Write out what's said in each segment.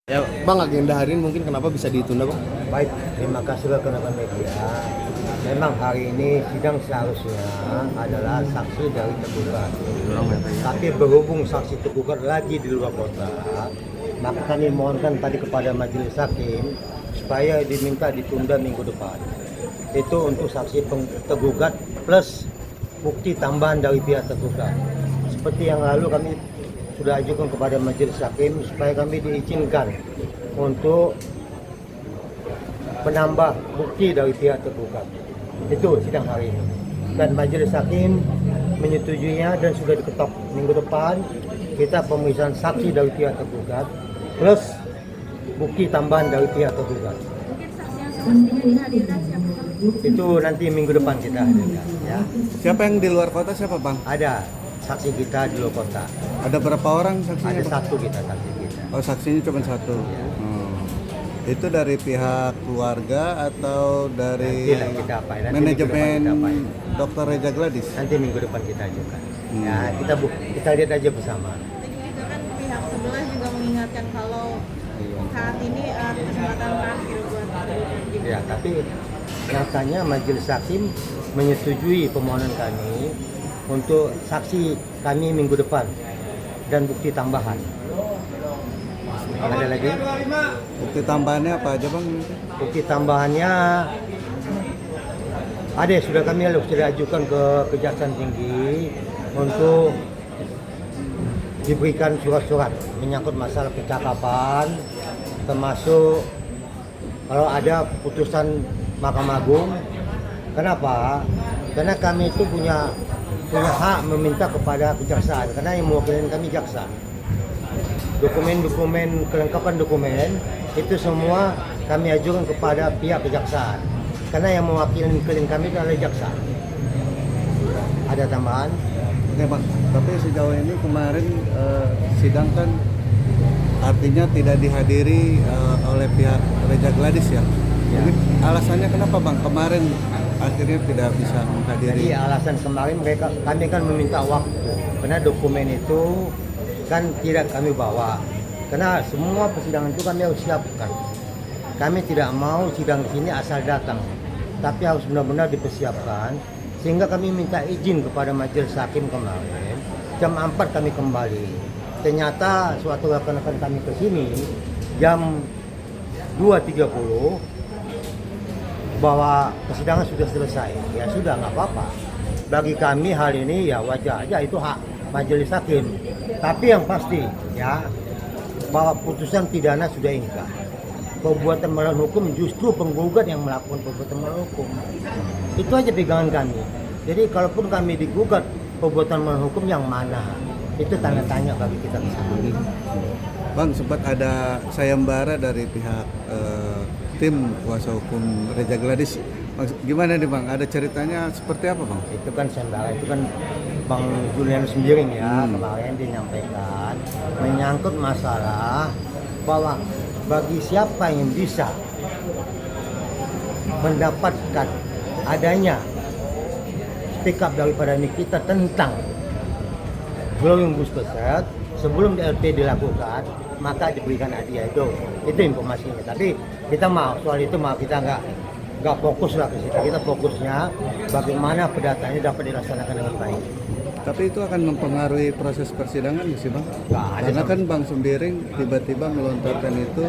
Ya, Bang, agenda hari ini mungkin kenapa bisa ditunda, Bang? Baik, terima kasih rekan-rekan media. Memang hari ini sidang seharusnya adalah saksi dari tergugat. Tapi berhubung saksi tergugat lagi di luar kota, maka kami mohonkan tadi kepada majelis hakim supaya diminta ditunda minggu depan. Itu untuk saksi tergugat plus bukti tambahan dari pihak tergugat. Seperti yang lalu kami sudah ajukan kepada majelis hakim supaya kami diizinkan untuk menambah bukti dari pihak tergugat. Itu sidang hari ini. Dan majelis hakim menyetujuinya dan sudah diketok minggu depan kita pemeriksaan saksi dari pihak tergugat plus bukti tambahan dari pihak tergugat. Itu nanti minggu depan kita hadirkan, ya. Siapa yang di luar kota, siapa, Bang? Ada saksi kita di luar kota. Ada berapa orang saksinya, Ada Bang? satu kita saksi kita. Oh, saksinya cuma satu. Ya. Itu dari pihak keluarga atau dari Nanti lah kita apa ya, nanti manajemen minggu depan kita apa ya. Dr. Reza Gladys? Nanti minggu depan kita ajukan. Ya, kita lihat aja bersama. Tadi juga kan pihak sebelah juga mengingatkan kalau saat ini kesempatan terakhir buat Ya, tapi nyatanya majelis hakim menyetujui permohonan kami untuk saksi kami minggu depan dan bukti tambahan. Ada lagi? Bukti tambahannya apa aja, Bang? Bukti tambahannya ada, sudah kami sudah ajukan ke Kejaksaan Tinggi untuk diberikan surat-surat menyangkut masalah percakapan, termasuk kalau ada putusan Mahkamah Agung. Kenapa? Karena kami itu punya hak meminta kepada kejaksaan, karena yang mewakili kami jaksa. Dokumen-dokumen, kelengkapan dokumen itu semua kami ajukan kepada pihak kejaksaan, karena yang mewakili klien kami itu adalah jaksa. Ada tambahan? Oke, Bang. Tapi sejauh ini kemarin sidang kan artinya tidak dihadiri oleh pihak Reza Gladys, ya? Ya. Mungkin alasannya kenapa, Bang, kemarin akhirnya tidak bisa Jadi menghadiri? alasan kemarin kami kan meminta waktu, karena dokumen itu kan tidak kami bawa, karena semua persidangan itu kami harus siapkan. Kami tidak mau sidang di sini asal datang, tapi harus benar-benar dipersiapkan. Sehingga kami minta izin kepada majelis hakim kemarin, jam 4 kami kembali. Ternyata suatu rekan-rekan kami ke sini jam 2.30 bahwa persidangan sudah selesai. Ya sudah, nggak apa-apa. Bagi kami hal ini ya wajar aja, itu hak majelis hakim. Tapi yang pasti ya bahwa putusan pidana sudah ingkrah. Perbuatan melawan hukum justru penggugat yang melakukan perbuatan melawan hukum. Itu aja pegangan kami. Jadi kalaupun kami digugat perbuatan melawan hukum yang mana, itu tanda tanya bagi kita sendiri. Bang, sempat ada sayembara dari pihak tim kuasa hukum Reza Gladys. Gimana nih, Bang? Ada ceritanya seperti apa, Bang? Itu kan sayembara, itu kan Bang Julian Sembiring ya kemarin dia nyampaikan menyangkut masalah bahwa bagi siapa yang bisa mendapatkan adanya speak up daripada Nikita tentang glowing booster set sebelum DLP dilakukan, maka diberikan hadiah. Itu informasinya. Tapi kita mau soal itu kita nggak fokus lah ke situ. Kita fokusnya bagaimana pendataannya dapat dilaksanakan dengan baik. Tapi itu akan mempengaruhi proses persidangan nggak sih, Bang? Nggak ada. Karena kan Bang Sembiring tiba-tiba melontarkan itu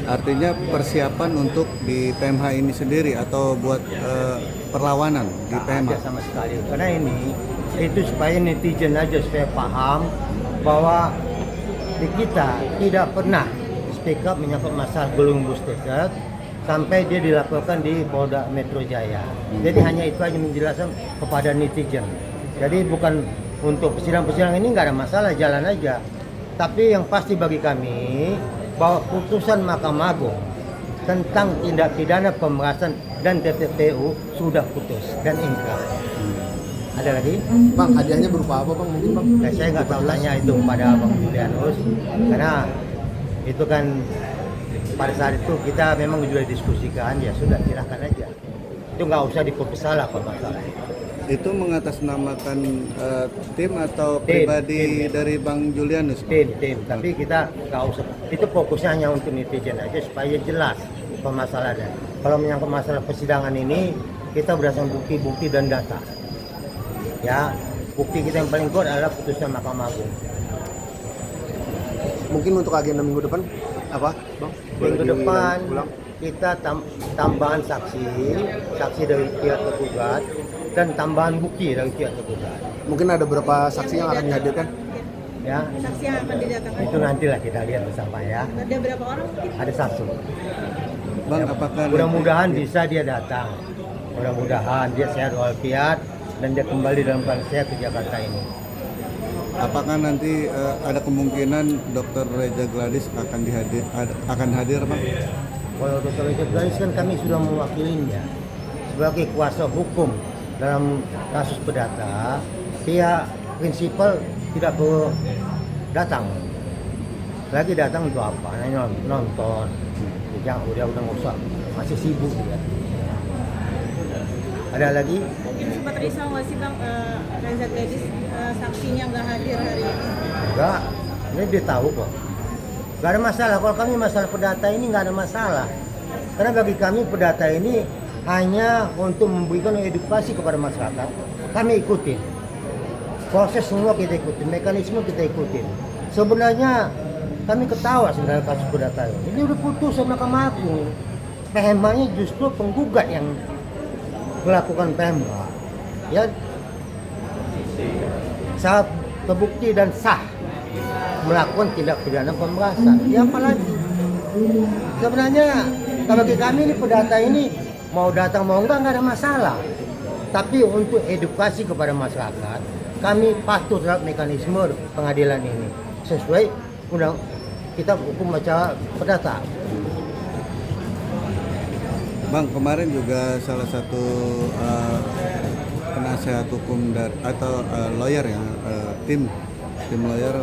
artinya persiapan untuk di PMH ini sendiri atau buat perlawanan di Nggak PMH. ada sama sekali. Karena ini itu supaya netizen aja supaya paham bahwa di kita tidak pernah speak up menyangkut masalah glowing booster set sampai dia dilaporkan di Polda Metro Jaya. Jadi hanya itu aja menjelaskan kepada netizen. Jadi bukan untuk persidangan ini nggak ada masalah, jalan aja. Tapi yang pasti bagi kami bahwa putusan Mahkamah Agung tentang tindak pidana pemerasan dan TPPU sudah putus dan ingkrah. Ada lagi? Bang, hadiahnya berupa apa, Bang? Mungkin, Bang? Nah, saya nggak tahu, tanya itu pada Bang Julianus, karena itu kan pada saat itu kita memang sudah diskusikan, ya sudah silahkan aja. Itu nggak usah diperbesalah kalau masalah itu. Itu mengatasnamakan tim atau Tim, pribadi tim. dari Bang Julianus? Pak? Tim, tapi kita nggak usah, itu fokusnya hanya untuk netizen aja supaya jelas permasalahannya. Kalau menyangkut masalah persidangan ini, kita berdasarkan bukti-bukti dan data. Ya, bukti kita yang paling kuat adalah putusan Mahkamah Agung. Mungkin untuk agenda minggu depan apa, Bang? Minggu depan diulang? kita tambahan saksi dari pihak tergugat dan tambahan bukti dari pihak tergugat. Mungkin ada beberapa saksi yang akan dihadirkan. Ya, Saksi yang akan didatangkan. itu nantilah kita lihat bersama ya. Ada berapa orang mungkin? Ada satu. Bang, apakah Mudah-mudahan bisa dia datang. Mudah-mudahan dia sehat walafiat dan dia kembali dalam keadaan sehat ke Jakarta ini. apakah nanti ada kemungkinan Dr. Reza Gladys akan hadir, Bang? Kalau Dr. Richard Gladys kan kami sudah mewakilinya sebagai kuasa hukum dalam kasus perdata. Pihak prinsipal tidak perlu datang. Lagi datang untuk apa? Hanya nonton. Jangan udah nggak usah. Masih sibuk dia. Ada lagi? Mungkin sempat risau nggak sih Bang, Reza Gladys saksinya nggak hadir hari ini? Enggak. Ini dia tahu kok. Gak ada masalah. Kalau kami masalah perdata ini nggak ada masalah. Karena bagi kami perdata ini hanya untuk memberikan edukasi kepada masyarakat. Kami ikutin. Proses semua kita ikutin, mekanisme kita ikutin. Sebenarnya kami ketawa sebenarnya kasus perdata ini. Ini udah putus sama Mahkamah Agung. PMA-nya justru penggugat yang melakukan PMA. Ya, saat terbukti dan sah melakukan tindak pidana pemerasan. Ya apalagi? Sebenarnya kalau bagi kami ini perdata ini mau datang mau enggak ada masalah. Tapi untuk edukasi kepada masyarakat, kami patuh terhadap mekanisme pengadilan ini sesuai undang kita hukum acara perdata. Bang, kemarin juga salah satu penasihat hukum dari atau lawyer ya, tim lawyer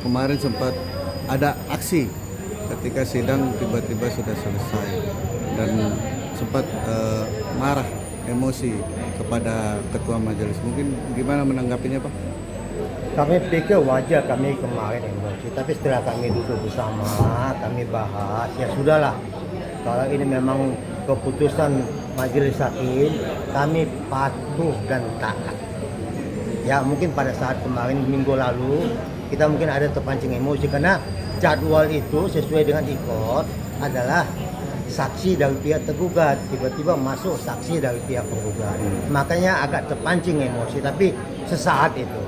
kemarin sempat ada aksi ketika sidang tiba-tiba sudah selesai dan sempat marah, emosi kepada ketua majelis. Mungkin gimana menanggapinya, Pak? Kami pikir wajar kami kemarin emosi, tapi setelah kami duduk bersama, kami bahas, ya sudahlah. Kalau ini memang keputusan majelis hakim, kami patuh dan taat. Ya mungkin pada saat kemarin minggu lalu kita mungkin ada terpancing emosi karena jadwal itu sesuai dengan ikot adalah saksi dari pihak tergugat, tiba-tiba masuk saksi dari pihak penggugat. Makanya agak terpancing emosi, tapi sesaat itu.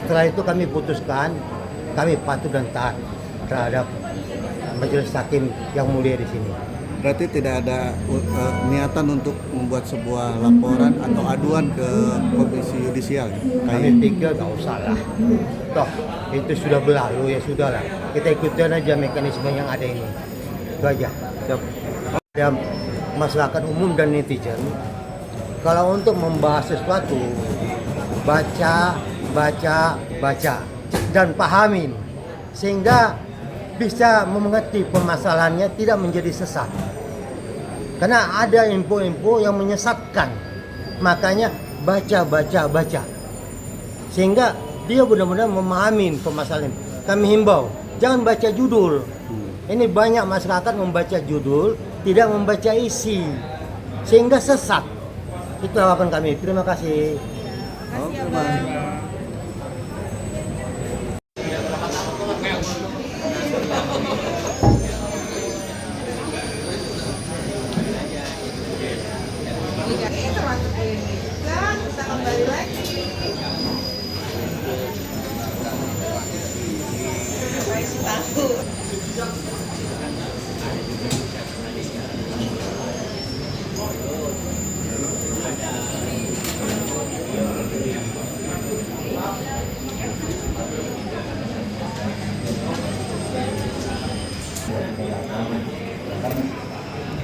Setelah itu kami putuskan, kami patuh dan taat terhadap majelis hakim yang mulia di sini. Berarti tidak ada niatan untuk membuat sebuah laporan atau aduan ke komisi yudisial. Kami pikir nggak usah lah. Toh itu sudah berlalu, ya sudahlah. Kita ikutin aja mekanisme yang ada ini. Itu aja. Ada masyarakat umum dan netizen. Kalau untuk membahas sesuatu, baca dan pahamin sehingga bisa mengerti permasalahannya, tidak menjadi sesat. Karena ada info-info yang menyesatkan. Makanya baca. Sehingga dia benar-benar memahami permasalahan. Kami himbau, jangan baca judul. Ini banyak masyarakat membaca judul, tidak membaca isi. Sehingga sesat. Itu harapan kami. Terima kasih. Kasih ya Bang. Termasuk ini kan kita kembali lagi. Baik tahu.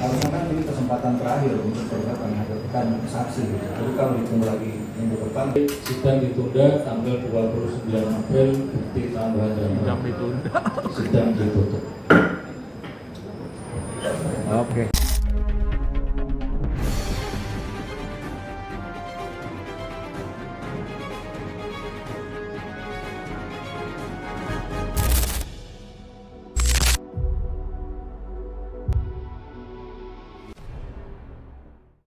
Karena ini kesempatan terakhir untuk saudara menghadirkan saksi. Jadi kalau ditunggu lagi minggu depan, Sidang ditunda tanggal 29 April, bukti tambahan dan sidang ditutup. Oke.